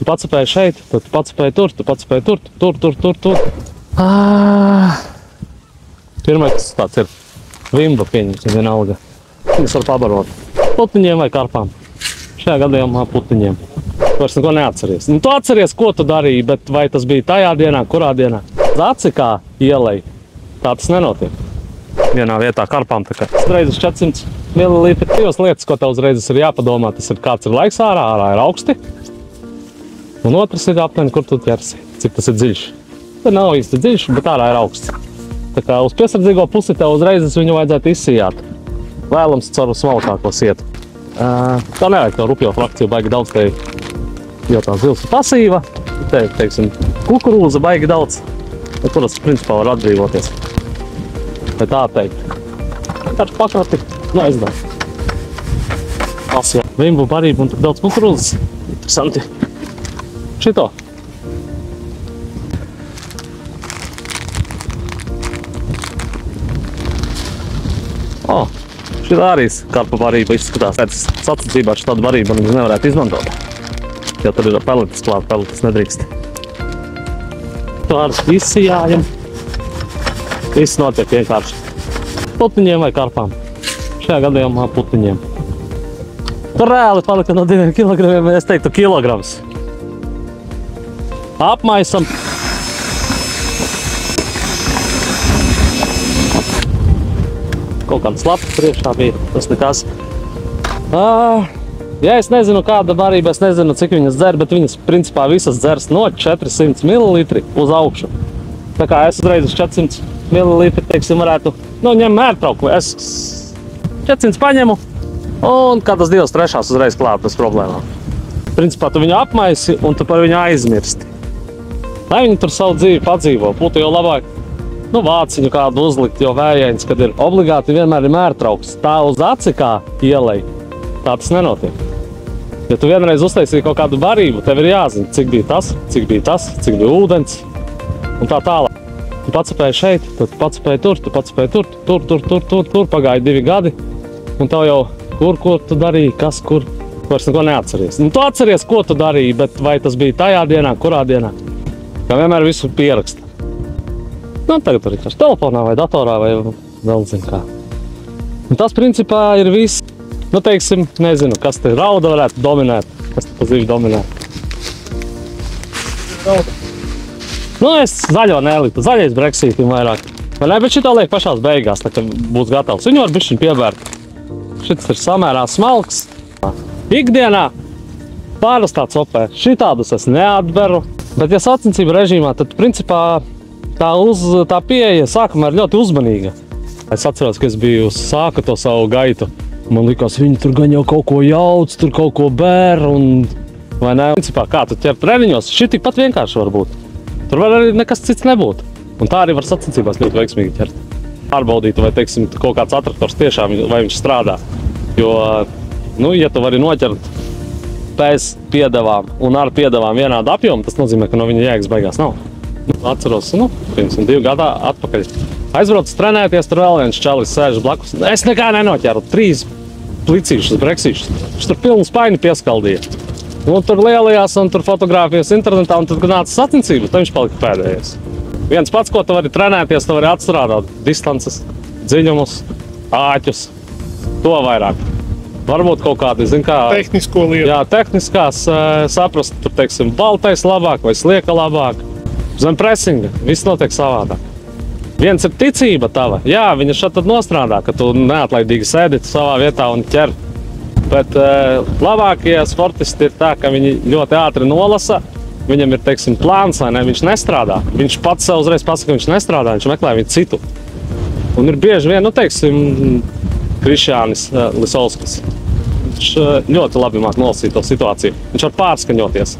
pacapēji šeit, tad tu pacapēji tur, tu pacapēji tur. Pirmais, kas tāds ir vimba pieņemsim vienalga. Viņas var pabarot putiņiem vai karpām. Šajā gadījumā putiņiem. Tu vairs neko neatceries. Nu, tu atceries, ko tu darīji, bet vai tas bija tajā dienā, kurā dienā? Zaci kā ielej, tā tas nenotiek. Vienā vietā karpām tā kā uzreiz uz 400 ml. Divas lietas, ko tev uzreiz ir jāpadomā, tas ir kāds ir laiks ārā ir augsti. Un otrs ir aptuveni, kur tu ķersi, cik tas ir dziļš. Te nav īsti dziļš, bet ārā ir augsts. Tā kā uz piesardzīgo pusi tev uzreiz viņu vajadzētu izsijāt. Vēlams caur smalkāko sietu. Tā nevajag tev rupjo frakciju baigi daudz, jo tā zils ir pasīva. Te, teiksim, kukurūza baigi daudz, kuras principā var atbrīvoties. Vai tā teikt. Tāds pakrati, aizdāj. Asja vimbu barību un tur daudz kukurūzas. Interesanti. Šito. Šitā arī karpa barība izskatās. Sacensībā šādu barību man nevarētu izmantot. Jo tur ir peletes klāt, peletes nedrīkst. Tādas izsijājam. Viss notiek vienkārši. Putiņiem vai karpām. Šajā gadījumā putiņiem. Tur reāli palika no 2 kilogramiem, es teiktu kilograms. Apmaisam. Kaut kāds lapas priekšā bija, tas nekas. Ja es nezinu kāda barība, es nezinu cik viņas dzer, bet viņas principā visas dzers no 400 ml uz augšu. Tā kā es uzreiz uz 400 ml, teiksim, varētu, ņem mērtrauku. Es 400 paņemu un kādas 2/3 uzreiz klāt bez problēmām. Principā tu viņu apmaisi un tu par viņu aizmirsti. Lai viņi tur savu dzīvi padzīvo, būtu jau labāk. Vāciņu kādu uzlikt, jo vējains, kad ir obligāti vienmēr ir mērtrauks. Tā uz aci kā ielej, tā tas nenotiek. Ja tu vienreiz uztaisīji kaut kādu barību, tev ir jāzina, cik bija tas, cik bija ūdens un tā tālāk. Tu pacapēji šeit, tad tu pacapēji tur, tu pacapēji tur, pagāja 2 gadi, un tev jau kur tu darīji, kas, kur, vairs neko neatceries. Nu, tu atceries, ko tu darīji, bet vai tas bija tajā dienā, kurā dienā? Kā vienmēr visu pieraksta. Tagad arī kāds telefonā vai datorā vai vēl zin kā. Un tas principā ir viss. Teiksim, nezinu, kas te rauda varētu dominēt, kas te pa zivi dominē. Es zaļo neliktu, zaļais breksītim vairāk. Vai ne, bet šito liek pašās beigās, tā kā būs gatavs. Viņu var bišķiņ piebērt. Šits ir samērā smalks. Ikdienā pārastā copē. Šitādus es neatberu. Bet ja sacensību režīmā, tad principā tā pieeja sākumā ir ļoti uzmanīga. Es atceros, ka es biju sāka to savu gaitu. Man likās, viņi tur gan jau kaut ko jauc, tur kaut ko bēr un... Vai ne? Principā, kā tu ķer treniņos, šī tikpat vienkārši var būt. Tur var arī nekas cits nebūt. Un tā arī var sacensībās ļoti veiksmīgi ķert. Pārbaudīt, vai, teiksim, kaut kāds atraktors tiešām, vai viņš strādā. Jo, ja tu vari noķert bez piedevām un ar piedevām vienādu apjomu, tas nozīmē, ka no viņa jēgas beigās nav. Atceros, 2 gadā atpakaļ. Aizbraucu trenēties, tur vēl viens čalis sēž blakus. Es nekā nenoķeru, 3 plicīšus, breksīšus. Viņš tur pilnu spaini pieskaldīja. Un tur lielajās un tur fotogrāfijas internetā, un tad, kad nāca sacensības, tad viņš palika pēdējais. Viens pats, ko tu vari trenēties, tu vari atstrādāt distances, dziļumus, āķus, to vairāk. Varbūt kaut kādi, zin kā... Tehnisko lietu. Jā, tehniskās saprast, tur, teiksim, baltais labāk vai slieka labāk. Zem presinga, viss notiek savādāk. Viens ir ticība tava. Jā, viņa šeit tad nostrādā, ka tu neatlaidīgi sēdi savā vietā un ķer. Bet labākie sportisti ir tā, ka viņi ļoti ātri nolasa. Viņam ir, teiksim, plāns, vai ne? Viņš nestrādā. Viņš pats sev uzreiz pasaka, ka viņš nestrādā, viņš meklē viņu citu. Un ir bieži vien, teiksim, Krišjānis Lisovskis. Viņš ļoti labi māk nolasīt to situāciju. Viņš var pārskaņoties.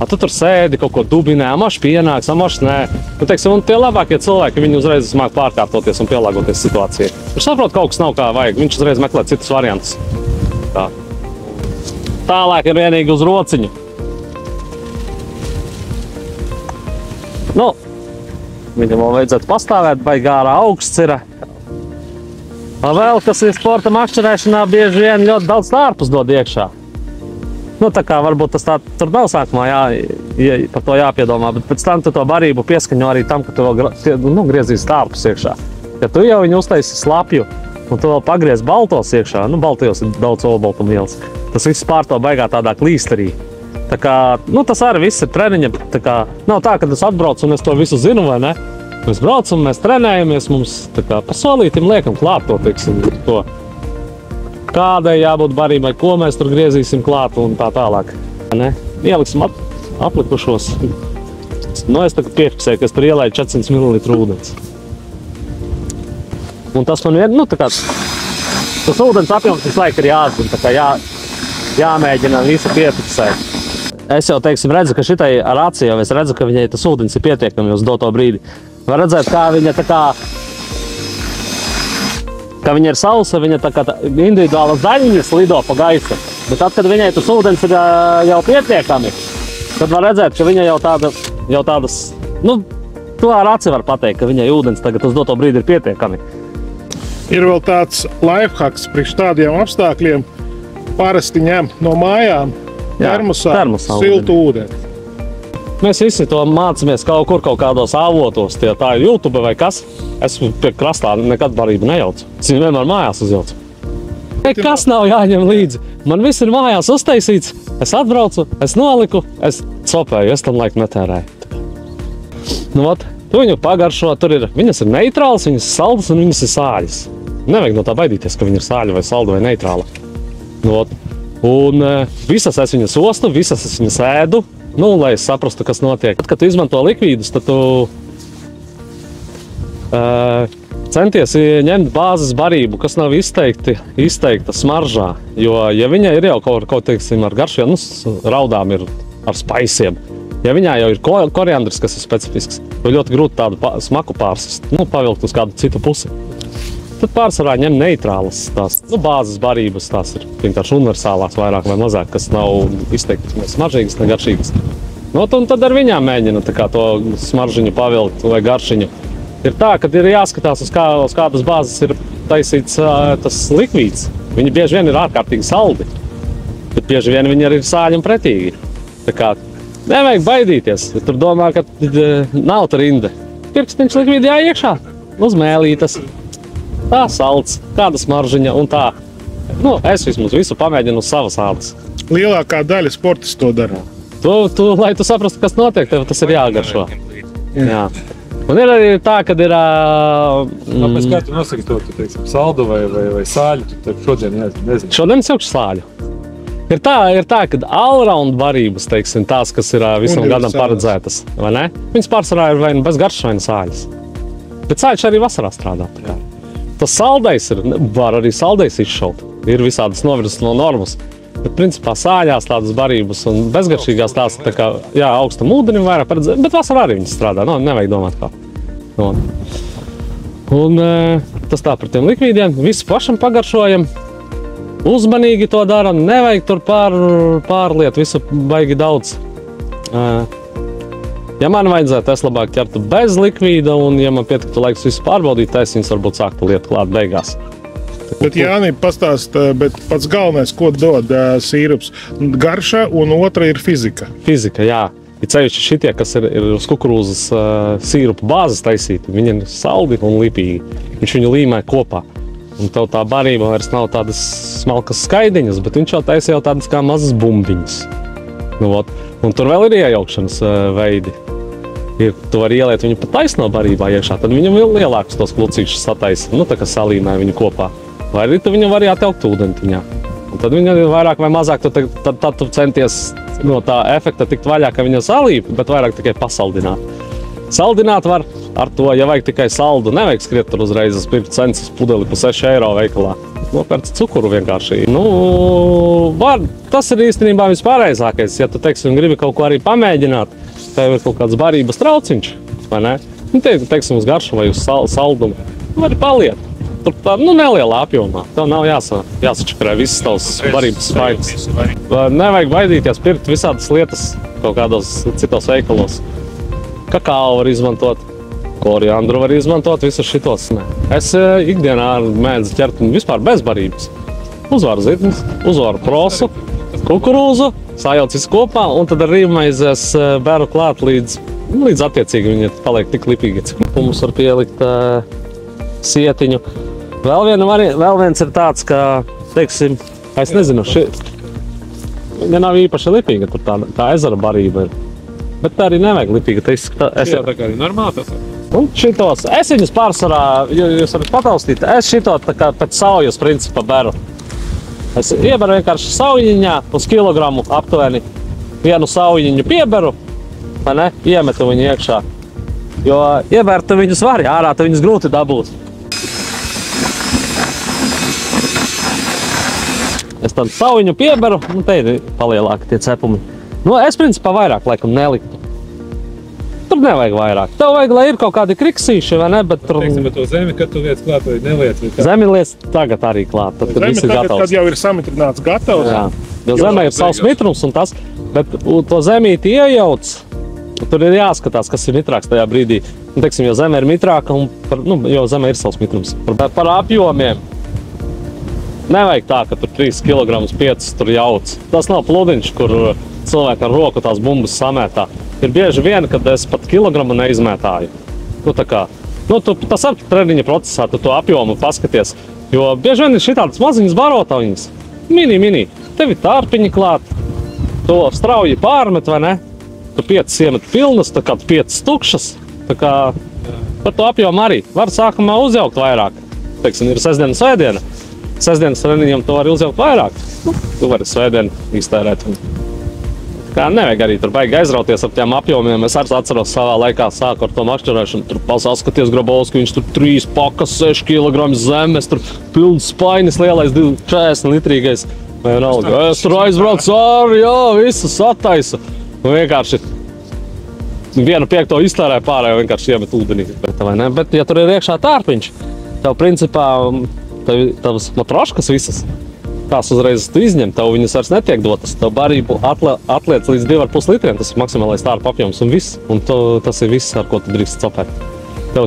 Tu tur sēdi, kaut ko dubinē, amašs pienāks, amašs nē. Teiksim, un tie labākie cilvēki, viņi uzreiz māk pārkārtoties un pielāgoties situācijai. Viņš saprot, kaut kas nav kā vajag, viņš uzreiz meklē citus variantus. Tā. Tālāk ir vienīgi uz rociņu. Viņam vēl vajadzētu pastāvēt, baigārā augsts ir. Vēl, kas ir sporta makšķerēšanā, bieži vien ļoti daudz ārpus dod iekšā. Nu, tā kā varbūt tas tā, tur nav sākumā par to jāpiedomā, bet pēc tam tu to barību pieskaņo arī tam, ka tu vēl griezīs tārpus iekšā. Ja tu jau viņu uztaisi slapju, un tu vēl pagriez baltos iekšā, nu, baltajos ir daudz olbaltumvielas, tas viss pār to baigā tādā klīsterī. Tā kā, nu, tas arī viss ir treniņa, tā kā, nav tā, ka es atbraucu un es to visu zinu, vai ne? Mēs braucam, mēs trenējamies, mums tā kā pa solītim liekam klāt to, teiksim, to. Kādai jābūt barībai, ko mēs tur griezīsim klāt un tā tālāk. Ne? Ieliksim aplikušos. Nu, es tagad piefiksēju, ka es tur ielaidu 400 ml ūdens. Un tas man nu, tā kā, tas ūdens apjoms visu laiku ir jāatzina, tā kā jāmēģina visu piefiksēt. Es jau, teiksim, redzu, ka šitai ar aci jau es redzu, ka viņai tas ūdens ir pietiekami uz doto brīdi. Var redzēt, kā viņa tā kā ka viņa ir sausa, viņa tā kā individuālas daļiņas lido pa gaisu. Bet tad, kad viņai tas ūdens ir jau pietiekami, tad var redzēt, ka viņa jau tādas, nu, to ar aci var pateikt, ka viņai ūdens tagad uz doto brīdi ir pietiekami. Ir vēl tāds lifehacks priekš tādiem apstākļiem, parasti ņem no mājām termosā siltu ūdeni. Mēs visi to mācāmies kaut kādos avotos, tā ir YouTube vai kas. Es pie krastā nekad barību nejaucu. Es viņu vienmēr mājās uzjaucu. Nekas nav jāņem līdzi. Man viss ir mājās uztaisīts. Es atbraucu, es noliku, es copēju, es tam laiku netērēju. Nu, ot, tu viņu pagaršo, viņas ir neitrālas, viņas ir saldas un viņas ir sāļas. Nevajag no tā baidīties, ka viņa ir sāļa vai salda vai neitrāla. Nu, ot. Un visas es viņas ostu, visas es viņas ēdu. Nu, lai es saprastu, kas notiek. Tad, kad tu izmanto likvīdus, tad tu centies ņemt bāzes barību, kas nav izteikta smaržā. Jo, ja viņa ir jau kaut teiksim, ar garšiem, nu, raudām ir ar spaisiem. Ja viņā jau ir koriandrs, kas ir specifisks, tad ļoti grūti tādu smaku pārsist, nu, pavilkt uz kādu citu pusi. Tad pārsvarā ņem neitrālas tās, nu, bāzes barības, tās ir vienkārši universālās vairāk vai mazāk, kas nav izteikti ne smaržīgas, ne garšīgas. Nu, un tad ar viņām mēģina tā kā to smaržiņu pavilkt vai garšiņu. Ir tā, ka ir jāskatās, uz kādas bāzes ir taisīts tas likvīds. Viņi bieži vien ir ārkārtīgi saldi, bet bieži vien viņi arī ir sāļi un pretīgi. Tā kā nevajag baidīties, ja tur domā, ka nav tur rinda. Pirkstiņš likvīdi jāiekšā, uz mēlītes. Tā salds, kāda smaržiņa un tā. Nu, es vismaz visu pamēģinu uz savas ādas. Lielākā daļa sportisti to dara. Lai tu saprastu, kas notiek, tev tas ir jāgaršo. Jā. Un ir arī tā, kad ir... Pēc kā tu nosaki to, tu teiksim, saldu vai sāļu, tu šodien nezinu. Šodien es jaukšu sāļu. Ir tā, kad all-round barības, teiksim, tās, kas ir visam gadam paredzētas, vai ne? Viņas pārsvarā ir vai bez garšas, vai sāļas. Bet sāļš arī vasarā strādā. Tas saldais var arī saldais izšaut. Ir visādas novirzes no normas. Bet principā sāļās tādas barības un bezgaršīgās tās tā kā, jā, augstam ūdenim vairāk paredzēt, bet vasarā arī viņas strādā, no, nevajag domāt kā. No. Un tas tā par tiem likvīdiem, visu pašam pagaršojam, uzmanīgi to daram, nevajag tur pārliet visu baigi daudz. Ja man vajadzētu, es labāk ķertu bez likvīda, un ja man pietiktu laiks visu pārbaudīt, es viņas varbūt sāktu lietu klāt beigās. Bet Jāni, pastāst, bet pats galvenais, ko dod sīrups? Garša un otra ir fizika. Fizika, jā. Ir ceļuši šitie, kas ir uz kukurūzas sīrupa bāzes taisīti. Viņi ir saldi un lipīgi. Viņš viņu līmē kopā. Un tev tā barība vairs nav tādas smalkas skaidiņas, bet viņš jau taisa jau tādas kā mazas bumbiņas. Nu, un tur vēl ir iejaukšanas veidi. Tu vari ieliet viņu pat taisno barībā iekšā, tad viņam vēl lielākus tos klucīšus sataisa, nu tā kā salīmē viņu kopā. Vai arī tu viņu vari atjaukt ūdentiņā. Un tad viņa ir vairāk vai mazāk, tad tu centies no tā efekta tikt vaļā, ka viņa salīp, bet vairāk tikai pasaldināt. Saldināt var ar to, ja vajag tikai saldu, nevajag skriet tur uzreiz uz pirkt cenas pudeli pa 6 eiro veikalā. Nopērc cukuru vienkārši. Nu, tas ir īstenībā vispārējākais, ja tu, teiksim, gribi kaut ko arī pamēģināt. Tev ir kaut kāds barības trauciņš, vai ne? Nu, teiksim, uz garšu vai uz saldumu. Tu vari paliet. Tur tā, nu, nelielā apjomā. Tev nav jāsačakarē visas tavas barības spaigas. Nevajag baidīties pirkt visādas lietas kaut kādos citos veikalos. Kakao var izmantot, koriandru var izmantot, visus šitos. Ne. Es ikdienā mēdzu ķert vispār bez barības. Uzvaru zirnis, uzvaru prosu. kukurūzu, sajauc visu kopā, un tad ar rīvmaizes beru klāt līdz attiecīgi viņi paliek tik lipīgi. Mums var pielikt sietiņu. Vēl viens ir tāds, ka, teiksim, es nezinu, viņa nav īpaši lipīga, tur tā ezera barība ir. Bet tā arī nevajag lipīga. Tā kā arī normāli tas ir. Un šitos, es viņus pārsvarā, jūs varat pataustīt, es šito tā kā pēc saujas principa beru. Es ieberu vienkārši saujiņā uz kilogramu aptuveni. Vienu saujiņu pieberu, vai ne, iemetu viņu iekšā. Jo ieberu tu viņus vari, ārā tu viņus grūti dabūt. Es tādu saujiņu pieberu, un te ir palielāki tie cepumi. Nu, es principā vairāk laikam neliktu. Tur nevajag vairāk. Tev vajag, lai ir kaut kādi kriksīši, vai ne? Bet tur... Teiksim, bet to zemi, kad tu liec klāt vai neliec? Zemi liec tagad arī klāt, tad, kad viss ir gatavs. Kad jau ir samitrināts gatavs. Jā, jo zemē ir savs mitrums un tas, bet to zemīti iejauc, tur ir jāskatās, kas ir mitrāks tajā brīdī. Un, teiksim, jo zeme ir mitrāka, un, jo zeme ir savs mitrums. Par apjomiem. Nevajag tā, ka tur 3 kg 5 tur jauc. Tas nav pludiņš, kur cilvēki ar roku tās bumbas samētā. Ir bieži vien, kad es pat kilogramu neizmētāju. Tas ar treniņa procesā, tu to apjomu paskaties. Jo bieži vien ir šitādas maziņas barotaviņas. Mini. Tev ir tārpiņi klāt. To strauji pārmet, vai ne? Tu 5 iemet pilnas, tā kā 5 tukšas. Tā kā par to apjomu arī. Var sākumā uzjaukt vairāk. Teiksim, ir sestdiena, svētdiena. Sestdienas treniņam to var uzjaukt vairāk. Tu vari svētdienu iztērēt. Kā nevajag arī tur baigi aizrauties ar tiem apjomiem. Es arī atceros savā laikā sāku ar to makšķerēšanu. Tur paskaties Grabovski, viņš tur 3 pakas, 6 kg zemes, tur pilns spainis lielais, 40 litrīgais. Es tur aizbraucu arī, jā, visu sataisu. Un vienkārši 1/5 iztērēju pārējo vienkārši iemet ūdenī. Bet ja tur ir iekšā tārpiņš, tev principā tavas matroškas visas, tās uzreiz tu izņem, tev viņas vairs netiek dotas. Tev barību atliec līdz 2,5 litriem, tas ir maksimālais tārpa apjoms un viss. Un tas ir viss, ar ko tu drīkst copēt. Tev,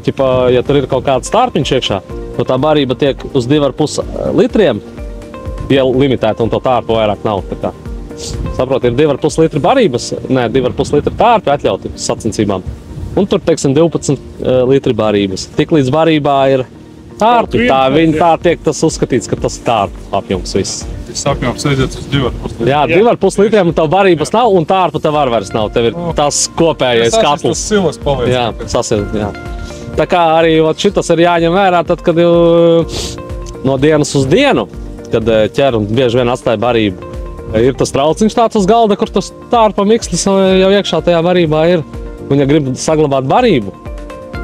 ja tur ir kaut kāds tārpiņš iekšā, tad tā barība tiek uz 2,5 litriem limitēta un to tārpu vairāk nav. Saproti, ir 2,5 litri barības, 2,5 litri tārpi atļauti sacensībām. Un tur, teiksim, 12 litri barības. Tik līdz barībā ir tārpi, tā tiek tas uzskatīts, ka tas ir tārpu apjoms viss. Tas apjoms aiziet uz 2,5 litriem. Jā, 2,5 litriem un tev barības nav, un tārpu tev vairs nav. Tev ir tas kopējais katls. Tas silas paliec. Jā, sasilst, jā. Tā kā arī šitas ir jāņem vērā tad, kad no dienas uz dienu, kad ķer un bieži vien atstāja barību. Ir tas trauciņš tāds uz galda, kur tas tārpa mikslis jau iekšā tajā barībā ir. Un ja grib saglabāt barību,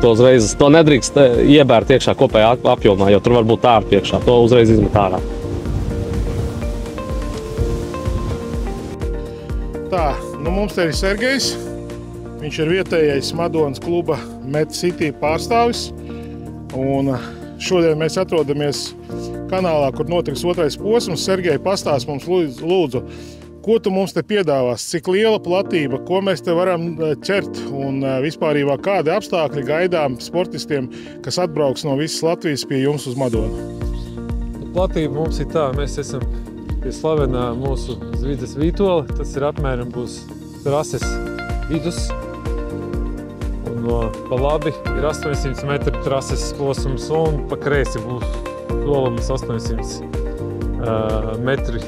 to nedrīkst iebērt iekšā kopējā apjomā, jo tur var būt tārpi iekšā. To uzreiz izmet ārā. Tā, mums te ir Sergejs. Viņš ir vietējais Madonas kluba Met City pārstāvis. Un šodien mēs atrodamies kanālā, kur notiks 2. posms. Sergej, pastāst mums lūdzu, ko tu mums te piedāvās, cik liela platība, ko mēs te varam ķert un vispārībā kādi apstākļi gaidām sportistiem, kas atbrauks no visas Latvijas pie jums uz Madonu? Platība mums ir tā, mēs esam pie slavenā mūsu Zvidzes Vītola, tas ir apmēram būs trases vidus. Un pa labi ir 800 metru trases posms un pa kreisi būs dolums 800 metri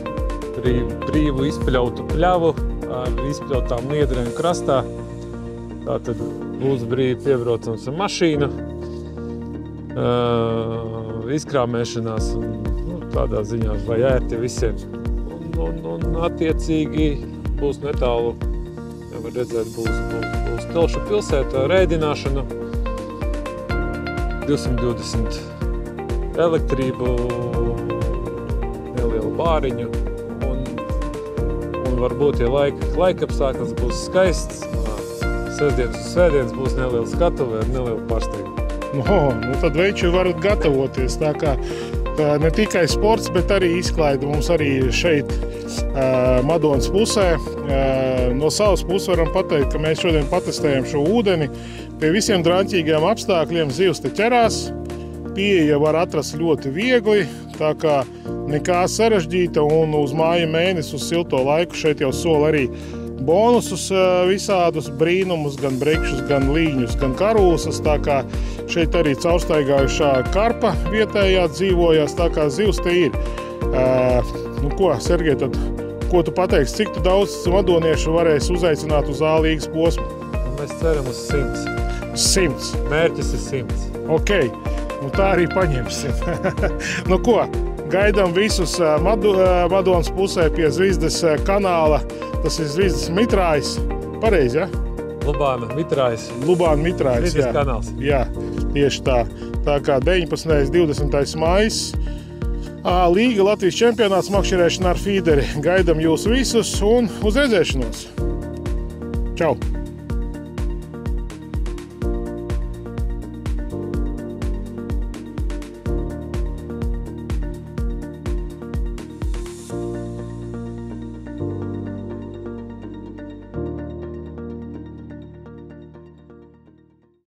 brīvu izpļautu pļavu ar izpļautām liedrēm krastā. Tātad būs brīvi piebraucams ar mašīnu, izkrāmēšanās un tādā ziņā vai ērti visiem. Un attiecīgi būs netālu, ja var redzēt, būs Telšu pilsēta rēdināšana, 220 elektrību, nelielu bāriņu. Varbūt, ja laika apstākļus būs skaists, sestdienas un svētdienas būs neliela skatuve ar nelielu pārsteigumu. Tad veči varat gatavoties. Tā kā ne tikai sports, bet arī izklaide mums arī šeit Madonas pusē. No savas puses varam pateikt, ka mēs šodien patestējam šo ūdeni. Pie visiem drāmķīgiem apstākļiem zivs te ķerās. Pieeja var atrast ļoti viegli, tā kā nekā sarežģīta, un uz māju mēnesi, uz silto laiku šeit jau sola arī bonusus visādus brīnumus, gan brekšus, gan līņus, gan karūsas, tā kā šeit arī caurstaigājušā karpa vietējā dzīvojās, tā kā zivs te ir. Nu ko, Sergej, tad ko tu pateiksi, cik tu daudz madoniešu varēs uzaicināt uz A-līgas posmu? Mēs ceram uz 100. 100. Mērķis ir 100. Ok, nu tā arī paņemsim. Nu ko, gaidām visus Madonas pusē pie Zvizdes kanāla. Tas ir Zvizdes Mitrājs. Pareizi, ja? Lubāna Mitrājs. Lubāna Mitrājs, Zvizdes jā. kanāls. Jā, tieši tā. Tā kā 19. 20. maijs. Līga Latvijas čempionāts makšķerēšana ar fīderi. Gaidām jūs visus un uz redzēšanos. Čau!